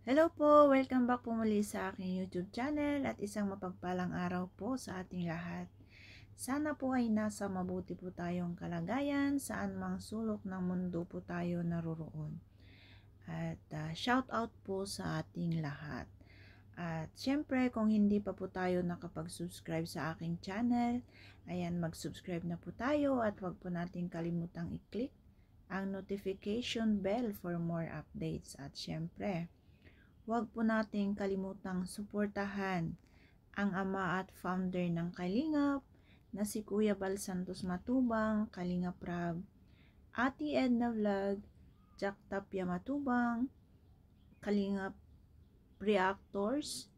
Hello po! Welcome back po muli sa aking YouTube channel at isang mapagpalang araw po sa ating lahat. Sana po ay nasa mabuti po tayong kalagayan saan mang sulok ng mundo po tayo naroroon. At shout out po sa ating lahat. At syempre kung hindi pa po tayo nakapag-subscribe sa aking channel, ayan mag-subscribe na po tayo at huwag po natin kalimutang i-click ang notification bell for more updates. At syempre, huwag po nating kalimutang suportahan ang ama at founder ng Kalingap na si Kuya Bal Santos Matubang, Kalingap Rab, Ate Edna Vlog, Jack Tapia Matubang, Kalingap Reactors,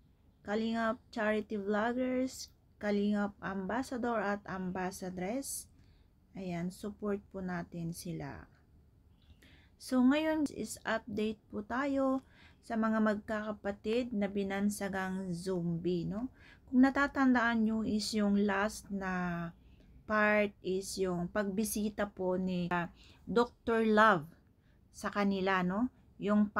Kalingap Charity Vloggers, Kalingap Ambassador at Ambassadress. Ayan, support po natin sila. So ngayon is update po tayo sa mga magkakapatid na binansagang zombie, no? Kung natatandaan nyo is yung last na part is yung pagbisita po ni Dr. Love sa kanila, no? Yung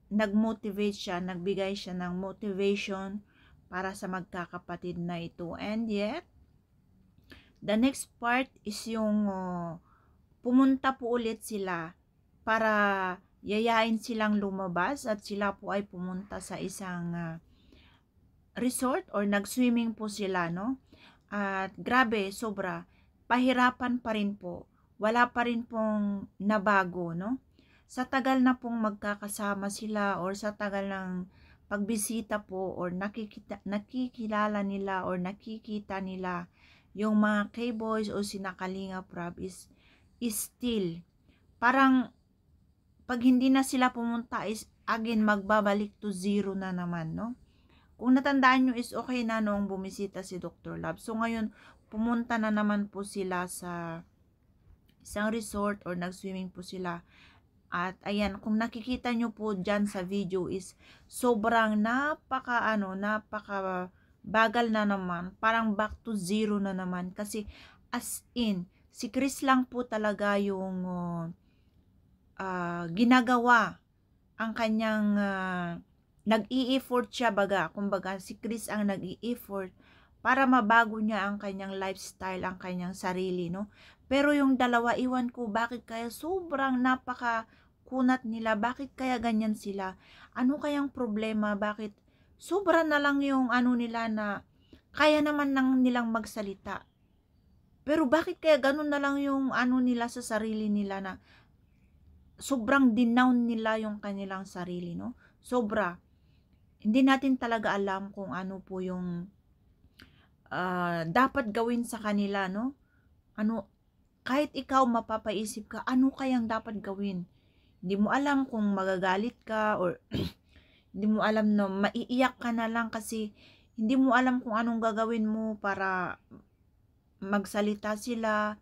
nag-motivate siya, nagbigay siya ng motivation para sa magkakapatid na ito. And yet, the next part is yung pumunta po ulit sila para yayain silang lumabas at sila po ay pumunta sa isang resort or nag-swimming po sila, no? At grabe, sobra. Pahirapan pa rin po. Wala pa rin pong nabago, no? Sa tagal na pong magkakasama sila or sa tagal ng pagbisita po or nakikilala nila or nakikita nila yung mga K-boys o sina Kalingap Rab is still parang pag hindi na sila pumunta is again magbabalik to zero na naman, no? Kung natandaan nyo is okay na noong bumisita si Dr. Love. So ngayon, pumunta na naman po sila sa isang resort or nag-swimming po sila. At ayan, kung nakikita nyo po dyan sa video is sobrang napaka bagal na naman. Parang back to zero na naman. Kasi as in, si Chris lang po talaga yung ginagawa ang kanyang nag-i-effort siya baga. Kumbaga si Chris ang nag-i-effort para mabago niya ang kanyang lifestyle, ang kanyang sarili, no? Pero yung dalawa, iwan ko bakit kaya sobrang napaka kunat nila, bakit kaya ganyan sila? Ano kayang problema? Bakit sobra na lang yung nila na kaya naman lang nilang magsalita. Pero bakit kaya ganun na lang yung nila sa sarili nila na sobrang dinown nila yung kanilang sarili, no? Sobra. Hindi natin talaga alam kung ano po yung dapat gawin sa kanila, no? Kahit ikaw mapapaisip ka, ano kayang dapat gawin? Hindi mo alam kung magagalit ka or hindi mo alam na maiiyak ka na lang kasi hindi mo alam kung anong gagawin mo para magsalita sila,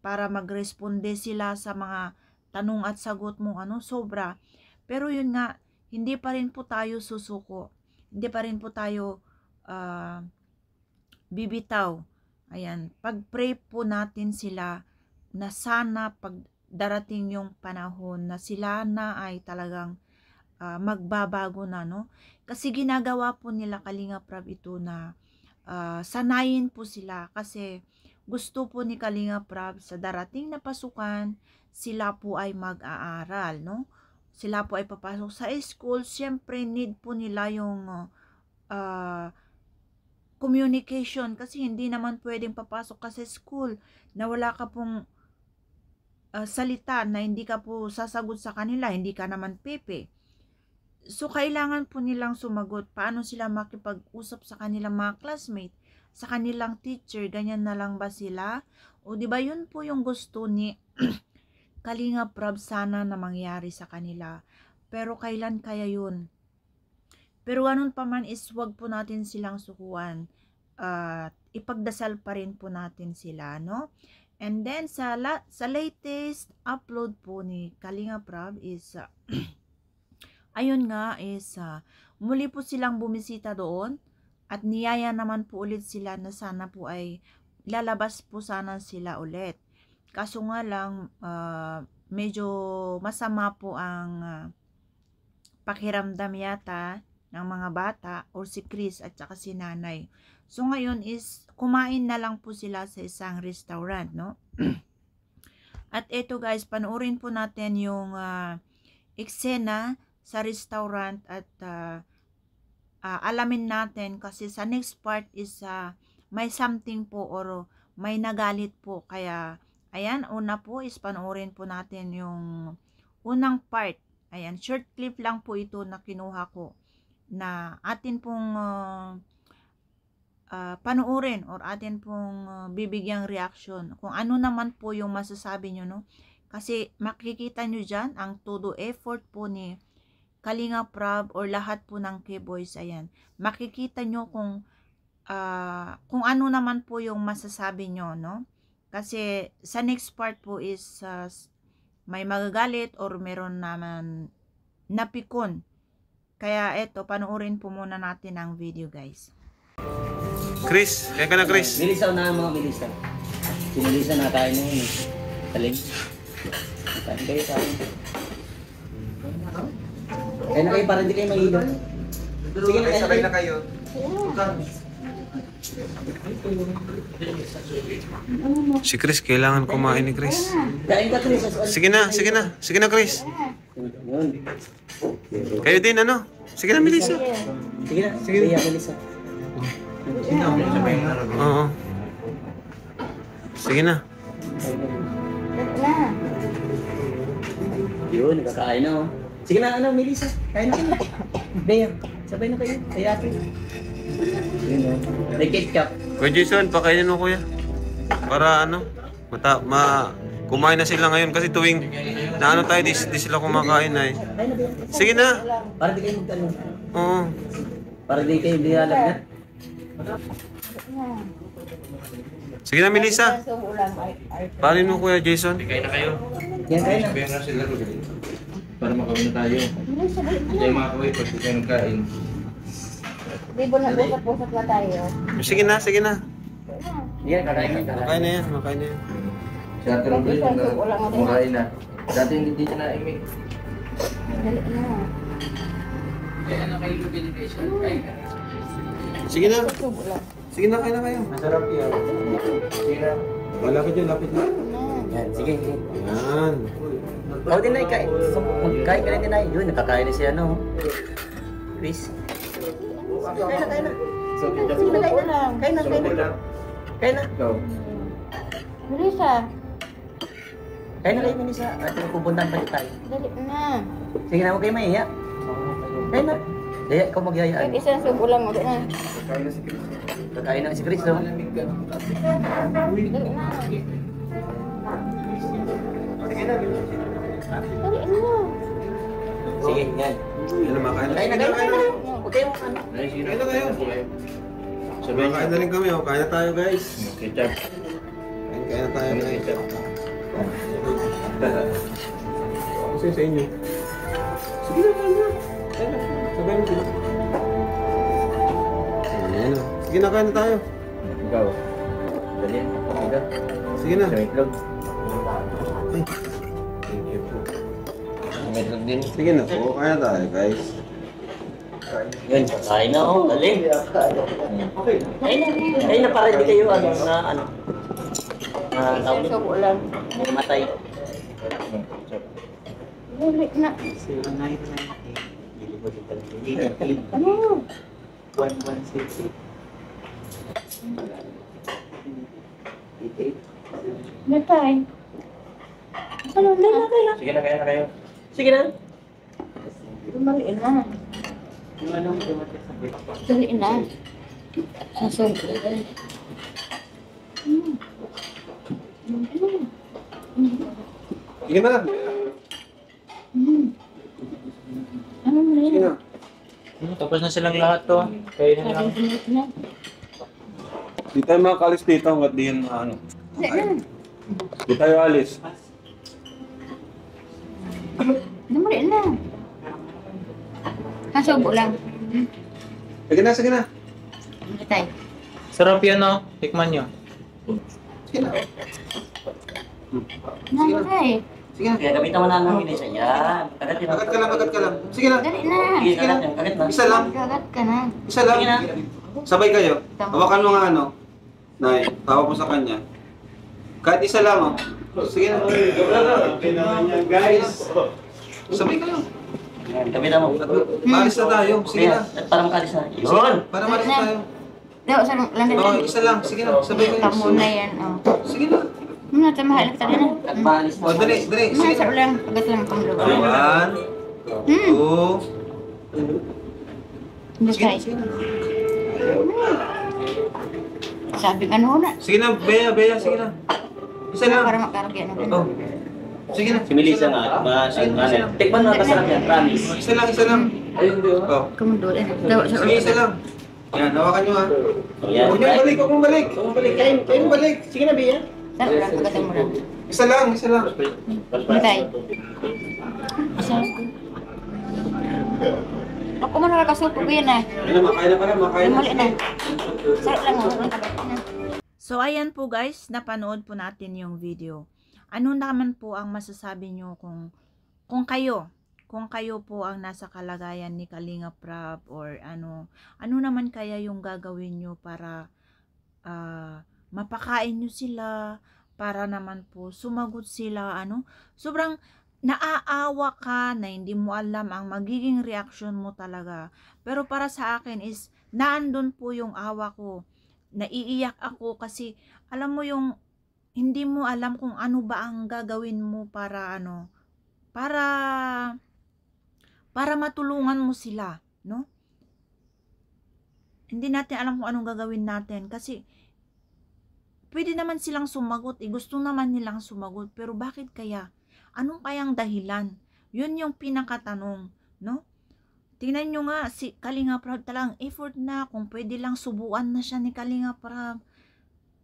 para magresponde sila sa mga tanong at sagot mo, sobra. Pero yun nga, hindi pa rin po tayo susuko. Hindi pa rin po tayo bibitaw. Ayan, pag-pray po natin sila na sana pag darating yung panahon na sila na ay talagang magbabago na, no? Kasi ginagawa po nila Kalingap Rab ito na sanayin po sila kasi gusto po ni Kalingap Rab sa darating na pasukan, sila po ay mag-aaral, no? Sila po ay papasok sa school, syempre need po nila yung communication kasi hindi naman pwedeng papasok ka sa school na wala ka pong salita na hindi ka po sasagot sa kanila, hindi ka naman pepe. So, kailangan po nilang sumagot. Paano sila makipag-usap sa kanilang mga classmate, sa kanilang teacher, ganyan na lang ba sila? O di ba yun po yung gusto ni Kalingap Rab sana na mangyari sa kanila. Pero kailan kaya yun? Pero ganun pa man is wag po natin silang sukuan. Ipagdasal pa rin po natin sila, no? And then sa latest upload po ni Kalingap Rab is ayun nga is muli po silang bumisita doon at niyaya naman po ulit sila na sana po ay lalabas po sana sila ulit. Kaso nga lang medyo masama po ang pakiramdam yata ng mga bata or si Chris at saka si nanay. So ngayon is kumain na lang po sila sa isang restaurant, no? At ito guys, panoorin po natin yung eksena sa restaurant at alamin natin kasi sa next part is may something po or may nagalit po. Kaya ayan, una po is panoorin po natin yung unang part. Ayan, short clip lang po ito na kinuha ko na atin pong panoorin or atin pong bibigyang reaction kung ano naman po yung masasabi nyo, no? Kasi makikita nyo dyan ang todo effort po ni Kalinga Prab or lahat po ng K-Boys. Ayan, makikita nyo kung ano naman po yung masasabi nyo, no? Kasi sa next part po is may magagalit or meron naman napikon. Kaya eto, panoorin po muna natin ang video guys. Chris, kaya ka na Chris. Milisa na mga milisa. Sinilisa na tayo na yun. Talim. Kain kayo sa akin. Kaya na kayo para hindi kayo mahilo. Sige na, sabay na kayo. Si Chris, kailangan kumain ni Chris. Kain ka Chris. Sige na, sige na. Sige na Chris. Kayo din ano? Sige na Melissa. Sige na, sige na Melissa. Oo. Sige na. Yun, nakakain na oh. Sige na, ano, Melissa. Kain na kayo. Bea, sabay na kayo. Kaya ate. Yun oh. May ketchup. Kuya Jason, pakainin mo kuya. Para ano, kumain na sila ngayon kasi tuwing na ano tayo, di sila kumakain na eh. Sige na. Para di kayo magtanong. Oo. Para di kayo dialog na. Sige na Melissa. Parin mo kuya Jason. Kain na kayo. Yan, kain na. Kaya na sila para makawin na tayo. Hindi tayo makakawin pag kayo nagkain. Di ba nag-usap-usap na tayo? Sige na, sige na. Yan, kakain na. Makain na yan, makain na yan. Si Ate Rodel, kumakain na. Dati hindi siya naimik. Dali na. Kaya na kayo lugar kain na. Sige na. Sige na, kain na kayo. Masarap yan. Sige na. Malapit yun, lapit na. Yan, sige. Yan. O, din na ikain. Kain ka rin din na. Yun, nakakain na siya, no? Chris. Kain na, kain na. Sige na, kain na lang. Kain na, kain na. Kain na. Ikaw. Melissa, Kain na kayo, Melissa. At pupuntahan pa tayo. dali na. Sige na, huwag kayo mahiya. Kain na. Daya, ikaw magyayaan. Kahit isang subo lang mo, dali na. Kain na si Chris. Kakain na si Chris, no? Malamig ka. Dali na. Sige na. Dali na. Sige, yan. Yan na, makain na. Kain na, kain na, kain na. Huwag kayo, ano. Kain na kayo. Sabihin Makain na rin kami, oh. Kain na tayo guys. Ketchup. Kain na tayo guys. Kasi sa inyo. Sige na, kain na. Kain na. Sabay mo sila. Ayan na. Sige na, kain na tayo. Ikaw. Dali. Ikaw. Sige na. Sa itlog. Ay. Thank you po. May itlog din. Sige na po, kain na tayo guys. Yun, kain na, oh. Galing. Kain na. Kain na para hindi kayo, ano, na, ano. Isang subo lang. Matay. Dali na. Ano? Natay. Ano na? Sige na, kaya na kayo. Sige na. Dali na. Dali na. Sa subo. Sige na. Ano na Sige yun? na. Tapos na silang lahat to. Kayo na lang. Dali na. Di tayo makakalis dito hanggat di yan ano. Di tayo alis. Dali na. Sa subo lang. Sige na, sige na. Natay. Sarap yan oh. Tikman nyo. Natay. Sige na. Kaya gamitan mo na ang Melissa. Yan. Kagat yun. Kagat ka lang, kagat ka lang. Sige na. Dali na. Sige, kagat yan. Kagat na. Isa lang. Gagat ka na. Isa lang. Sige na. Sabay kayo. Hawakan mo nga ano. Nay, tawa po sa kanya. Kahit isa lang oh. Sige na. Guys. Sabay kayo. Yan, gamitan mo. Maalis na tayo. Sige na. At para makalis na. Yun. Para maalis na tayo. Daw, sa landan Oo, na. isa lang. Sige na. Sabay kayo. Tamo na yan, oh. Sige na. Mahal ka na. At maalis O, dali, dali. Sige Sa na. ulang, pagat lang pang lugar. 1, 2. Hindi Sige na, tayo. sige na. Sabi ka na. Sige na, Bea, sige na. Isa lang. Para makaragyan na. Oh. Sige na. Si Melissa nga. Tikman mo kasarap yan. Promise. Isa lang. Oh. Kumundol. Daw, sa Sige, isa lang. Yan, hawakan nyo ha. O yan. Huwag nyo balik, huwag mong balik. Kayo balik. Sige na, Bea. Sa ulang, pagatan mo lang. Isa lang. Hindi tayo. Isa. Ako mo na nakasupo ko yan eh. Ayun na, makain na pala, makain na. Mali na. Sarap lang mo. Nakagat na. So ayan po guys, napanood po natin yung video. Ano naman po ang masasabi nyo kung kayo po ang nasa kalagayan ni Kalinga Prab or ano naman kaya yung gagawin nyo para mapakain nyo sila, para naman po sumagot sila, sobrang naaawa ka na hindi mo alam ang magiging reaksyon mo talaga. Pero para sa akin is naandun po yung awa ko. Naiiyak ako kasi alam mo yung hindi mo alam kung ano ba ang gagawin mo para para matulungan mo sila, no? Hindi natin alam kung anong gagawin natin kasi pwede naman silang sumagot, gusto naman nilang sumagot, pero bakit kaya? Anong kayang dahilan? Yun yung pinakatanong, no? Tingnan nyo nga, si Kalinga Prab talagang effort na, kung pwede lang subuan na siya ni Kalinga Prab,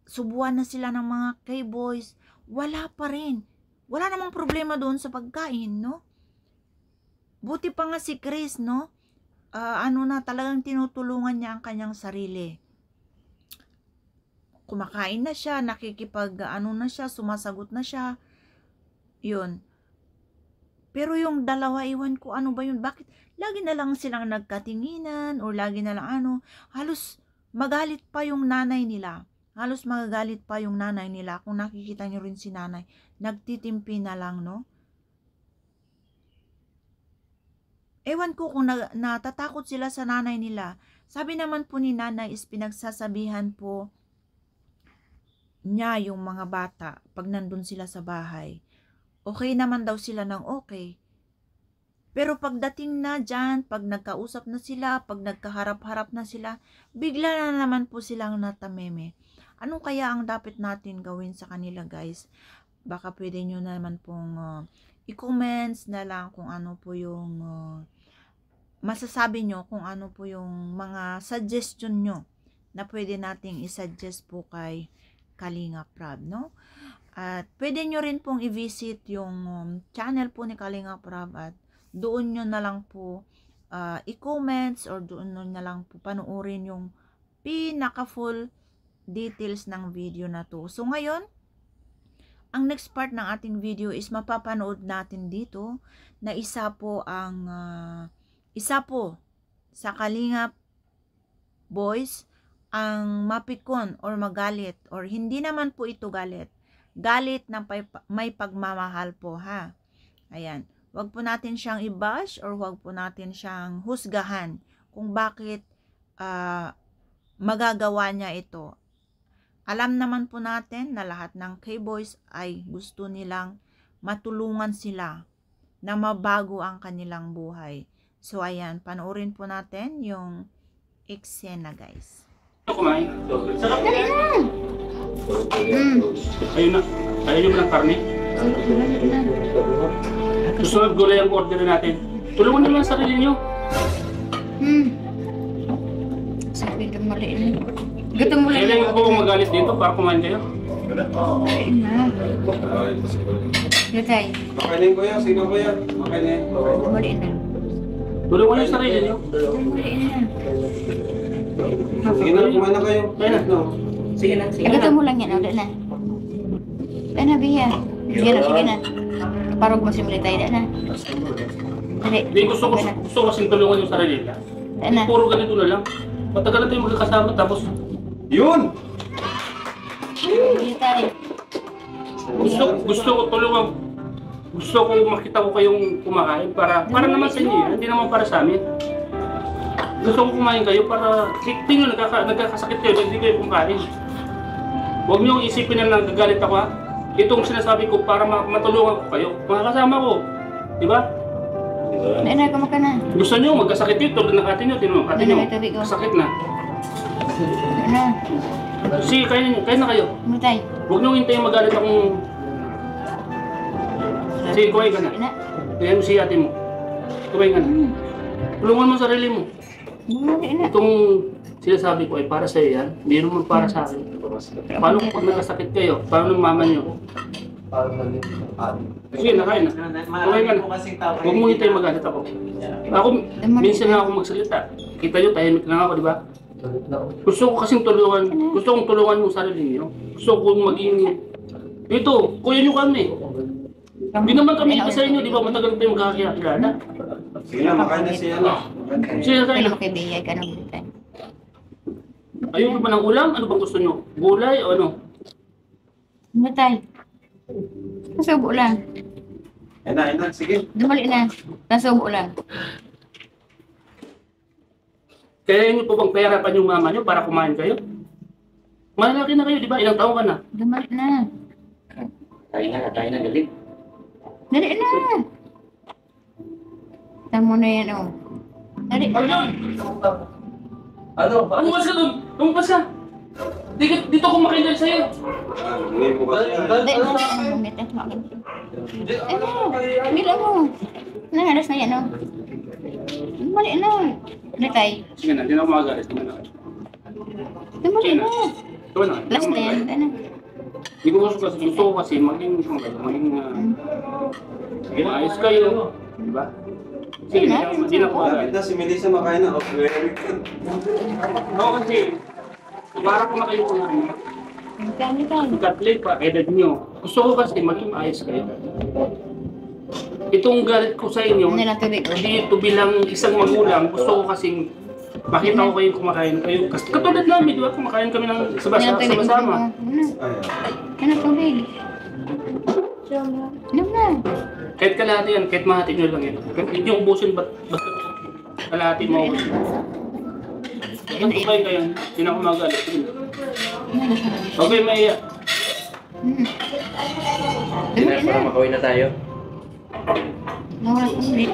subuan na sila ng mga K-boys, wala pa rin. Wala namang problema doon sa pagkain, no? Buti pa nga si Chris, no? Talagang tinutulungan niya ang kanyang sarili. Kumakain na siya, na siya, sumasagot na siya. Yun. Pero yung dalawa, iwan ko, ano ba yun? Bakit lagi na lang silang nagkatinginan or lagi na lang halos magalit pa yung nanay nila. Halos magagalit pa yung nanay nila. Kung nakikita nyo rin si nanay, nagtitimpi na lang, no? Ewan ko kung natatakot sila sa nanay nila. Sabi naman po ni nanay is pinagsasabihan po niya yung mga bata pag nandun sila sa bahay. Okay naman daw sila ng okay. Pero pagdating na dyan, pag nagkausap na sila, pag nagkaharap-harap na sila, bigla na naman po silang natameme. Ano kaya ang dapat natin gawin sa kanila, guys? Baka pwede nyo naman pong i-comments na lang kung ano po yung masasabi nyo, kung ano po yung mga suggestion nyo na pwede nating i-suggest po kay Kalinga Prab, no? At pwede nyo rin pong i-visit yung channel po ni Kalinga Prab at doon nyo na lang po i-comments or doon nyo na lang po panuorin yung pinaka-full details ng video na to. So ngayon, ang next part ng ating video is mapapanood natin dito na isa po sa Kalinga boys ang mapikon or magalit, or hindi naman po ito galit ng may pagmamahal po, ha. Ayan, wag po natin siyang i-bash or wag po natin siyang husgahan kung bakit magagawa niya ito. Alam naman po natin na lahat ng K-boys ay gusto nilang matulungan sila na mabago ang kanilang buhay. So ayan, panoorin po natin yung eksena, guys. Kumain. Sarap Dali na. Ayun na. Ayaw nyo ba ng karne? Susunod gulay ang order natin. Tulungan nyo lang ang sarili nyo. Sabi ka mali na. Gutom mo lang. Kailangan ko bang magalit dito para kumain kayo? Dito tayo. Makainin ko yan, sige ko yan. Makainin. Mali na. Tulungan nyo ang sarili nyo. Mali na. Sige na, kumain na kayo. No. Sige na, sige na. Gutom mo lang yan. Ulit na. Ano, Biya? Sige na, sige na. Parang masimuli tayo na. Dali. Hindi, gusto ko kasing tulungan yung sarili niya. Na. Puro ganito na lang. Matagal na tayo magkakasama tapos Yun! Dali tayo. gusto ko tulungan. Gusto ko makita ko kayong kumakain para naman sa inyo yan, hindi naman para sa amin. Gusto ko kumain kayo para tingnan nagkakasakit kayo, hindi kayo kumakain. Huwag niyo isipin na nagagalit ako ha. Itong sinasabi ko para matulungan ko kayo. Mga kasama ko, di ba? Na, kumaka na. Gusto niyo magkasakit yun, tulad ng atin nyo, tinanong atin nyo. Sakit na. Na. Sige, kain na kayo. Ano tayo? Huwag niyo hintayin magalit akong... Sige, kumain ka na. Na. Kaya mo si ate mo. Kumain ka na. Tulungan mo ang sarili mo. Dali na. Itong sinasabi ko ay para sa iyo yan. Hindi naman para sa akin. Paano kung nagkasakit kayo? Paano ng mama niyo? Sige, nakain na. Kumain ka na. Huwag mo hintayin magalit ako. Ako, minsan na ako magsalita. Kita nyo, tahimik lang ako, di ba? Gusto ko kasing tulungan. Gusto kong tulungan yung sarili niyo. Gusto kong maging... Ito, kuya niyo kami. Hindi naman kami isa sa inyo, di ba? Matagal tayo magkakilala. Sige na, makain na siya na. Sige, kain na. Kaya makibigay ka ng tayo. Ayun ba ng ulam? Ano bang gusto nyo? Gulay o ano? Ano tayo? Nasubo lang. Ayun na, sige. Dumali na. Nasubo lang. Kaya nyo po bang pahirapan yung mama nyo para kumain kayo? Malaki na kayo, di ba? Ilang taong ka na? Dumali na. Tayo na, galing. Dali na. Tamo na yan, oh. Dali. Ano yun? Ano? Umuwas ka doon! Umuwas ka! Dito ako makindal sa'yo! Ngayon mo kasi yan. Dali mo. Ano, gumit eh. Ano? Bila mo. Nahalas na yan, oh. Dumali na. Dali tayo. Sige na, hindi na ako makagalit. Dumali na. Ito na. Last na yan. Ano? Hindi ko gusto ko kasi maging ayos kayo. Di ba? Sige, hindi na ako Lapit magalit. na si Melissa makain na. Very good. Oo kasi, para ko kayo kung ano. Kami tayo. Katlate pa, edad nyo. Gusto ko kasi maging ayos kayo. Itong galit ko sa inyo, Ano lang tubig, oh. hindi ito bilang isang magulang. Gusto ko kasing makita ko kayong kumakain kayo. Kasi katulad namin, di ba? Kumakain kami ng Ano lang tubig, sama-sama. Ano? Ayan. Ano tubig? Ano na? Kahit kalahati yan, kahit mahati nyo lang yan. Kahit hindi nyo ubusin, ba't kalahati mo ako? Kung kumain kayo, hindi na ako magalit. Okay, Maya. Para makauwi na tayo. Nawala ko ulit.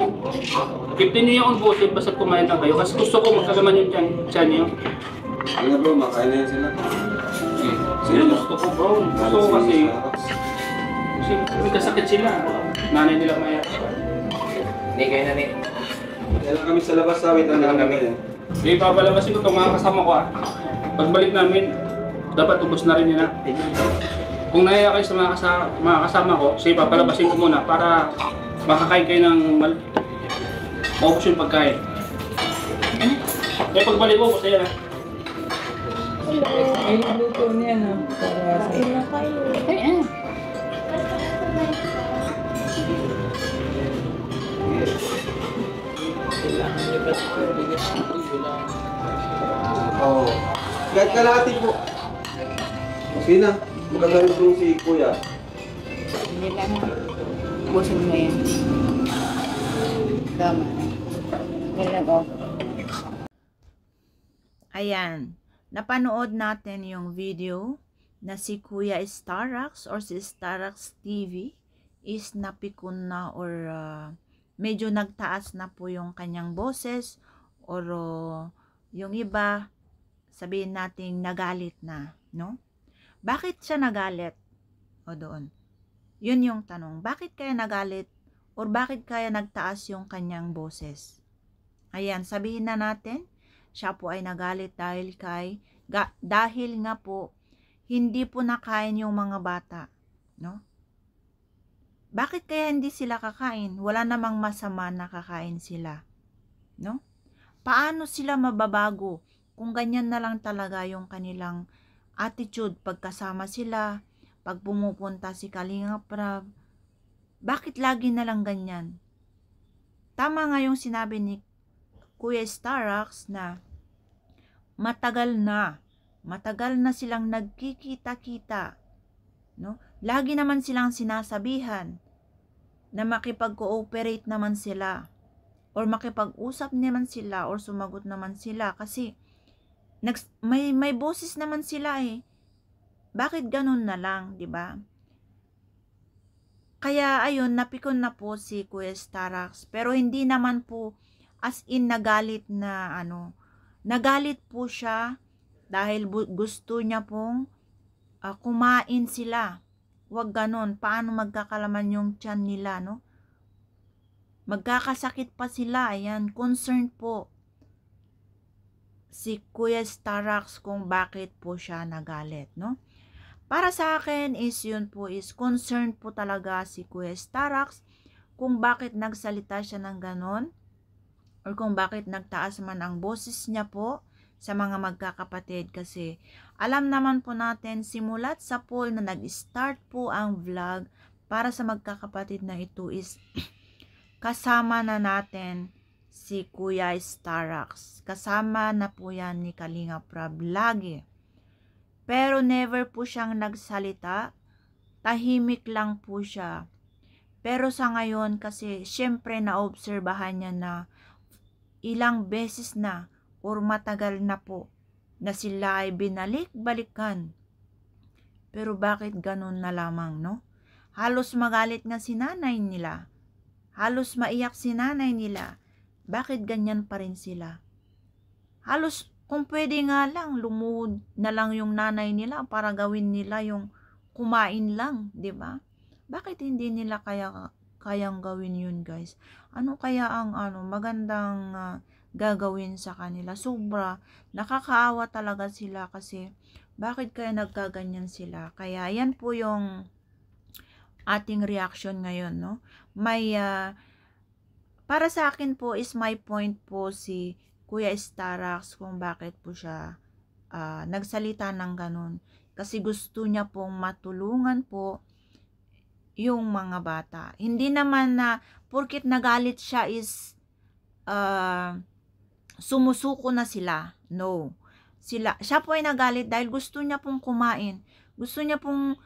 Keep din niyo yung ubusin, basta kumain lang kayo. Kasi gusto ko magkagaman yung tiyan niyo. Ano na bro, makain na yan sila. Sila gusto ko bro. Gusto ko kasi may kasakit sila. Nanay nila Maya. Ni kayo na ni. Kaya lang kami sa labas, wait lang kami. Hindi, papalabasin ko itong mga kasama ko ah. Pagbalik namin, dapat ubos na rin yun ah. Kung nahiya kayo sa mga kasama ko, sige, papalabasin ko muna para makakain kayo ng maubos yung pagkain. Kaya pagbalik ko, masaya na. Ay, luto niya na. Para sa iyo. Ay, ano? Oo. Kahit kalahati po. Sige na, magkagalit po si Kuya. Hindi lang. Busin mo yan. Tama. Ganyan ko. Ayan, napanood natin yung video na si Kuya Starax or si Starax TV is napikon na or medyo nagtaas na po yung kanyang boses or yung iba sabihin natin nagalit na, no? Bakit siya nagalit? O doon. Yun yung tanong. Bakit kaya nagalit or bakit kaya nagtaas yung kanyang boses? Ayan, sabihin na natin siya po ay nagalit dahil dahil nga po hindi po nakain yung mga bata, no? Bakit kaya hindi sila kakain? Wala namang masama na kakain sila, no? Paano sila mababago kung ganyan na lang talaga yung kanilang attitude pagkasama sila, pag pumupunta si Kalinga Prab, Bakit lagi na lang ganyan? Tama nga yung sinabi ni Kuya Starax na matagal na silang nagkikita-kita, no? Lagi naman silang sinasabihan na makipag-cooperate naman sila or makipag-usap naman sila or sumagot naman sila kasi may boses naman sila eh. Bakit ganun na lang, di ba? Kaya ayun, napikon na po si Kuya Starax, pero hindi naman po as in nagalit na nagalit po siya dahil gusto niya pong kumain sila. Huwag ganon, paano magkakalaman yung tiyan nila, no? Magkakasakit pa sila, ayan, concerned po si Kuya Starax kung bakit po siya nagalit, no? Para sa akin is yun po is concerned po talaga si Kuya Starax kung bakit nagsalita siya ng ganon or kung bakit nagtaas man ang boses niya po sa mga magkakapatid kasi alam naman po natin simulat sa poll na nag-start po ang vlog para sa magkakapatid na ito is kasama na natin si Kuya Starax. Kasama na po yan ni Kalinga Prab lagi. Pero never po siyang nagsalita. Tahimik lang po siya. Pero sa ngayon kasi syempre naobserbahan niya na ilang beses na or matagal na po na sila ay binalik-balikan. Pero bakit ganun na lamang, no? Halos magalit nga si nanay nila. Halos maiyak si nanay nila. Bakit ganyan pa rin sila? Halos kung pwede nga lang, lumuhod na lang yung nanay nila para gawin nila yung kumain lang, di ba? Bakit hindi nila kayang gawin yun, guys? Ano kaya ang magandang gagawin sa kanila? Sobra, nakakaawa talaga sila kasi bakit kaya nagkaganyan sila? Kaya yan po yung ating reaction ngayon, no? May para sa akin po is my point po si Kuya Starax kung bakit po siya nagsalita ng ganun. Kasi gusto niya pong matulungan po yung mga bata. Hindi naman na porkit nagalit siya is sumusuko na sila. No. Siya po ay nagalit dahil gusto niya pong kumain. Gusto niya pong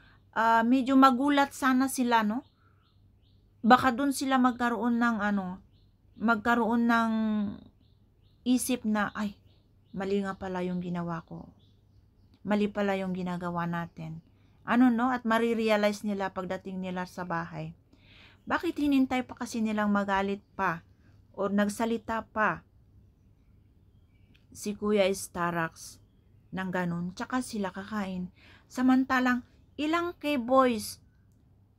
medyo magulat sana sila, no? Baka dun sila magkaroon ng isip na, ay, mali nga pala yung ginawa ko. Mali pala yung ginagawa natin. No? At marirealize nila pagdating nila sa bahay. Bakit hinintay pa kasi nilang magalit pa o nagsalita pa si Kuya Starax ng ganun? Tsaka sila kakain. Samantalang, ilang K-boys,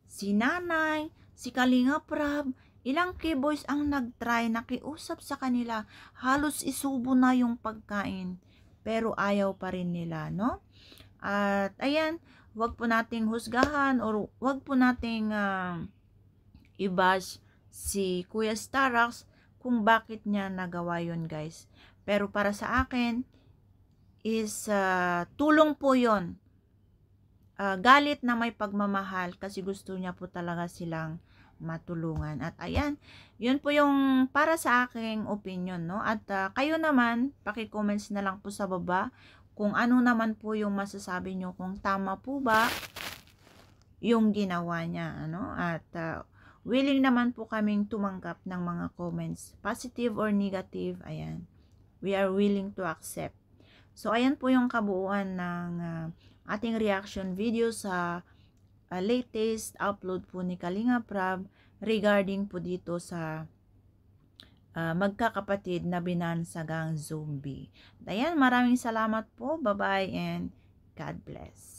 si nanay, si Kalinga Prab, ilang K-boys ang nag-try nakiusap sa kanila, halos isubo na yung pagkain, pero ayaw pa rin nila, no? At ayan, wag po nating husgahan or wag po nating i-bash si Kuya Starax kung bakit niya nagawa yun, guys. Pero para sa akin is tulong po yun. Galit na may pagmamahal kasi gusto niya po talaga silang matulungan. At ayan, yun po yung para sa aking opinion, no? At kayo naman, paki-comments na lang po sa baba kung ano naman po yung masasabi nyo, kung tama po ba yung ginawa niya, ano? At willing naman po kaming tumanggap ng mga comments, positive or negative. Ayan, we are willing to accept. So ayan po yung kabuuan ng ating reaction video sa latest upload po ni Kalinga Prab regarding po dito sa magkakapatid na binansagang zombie. Ayan, maraming salamat po. Bye-bye and God bless.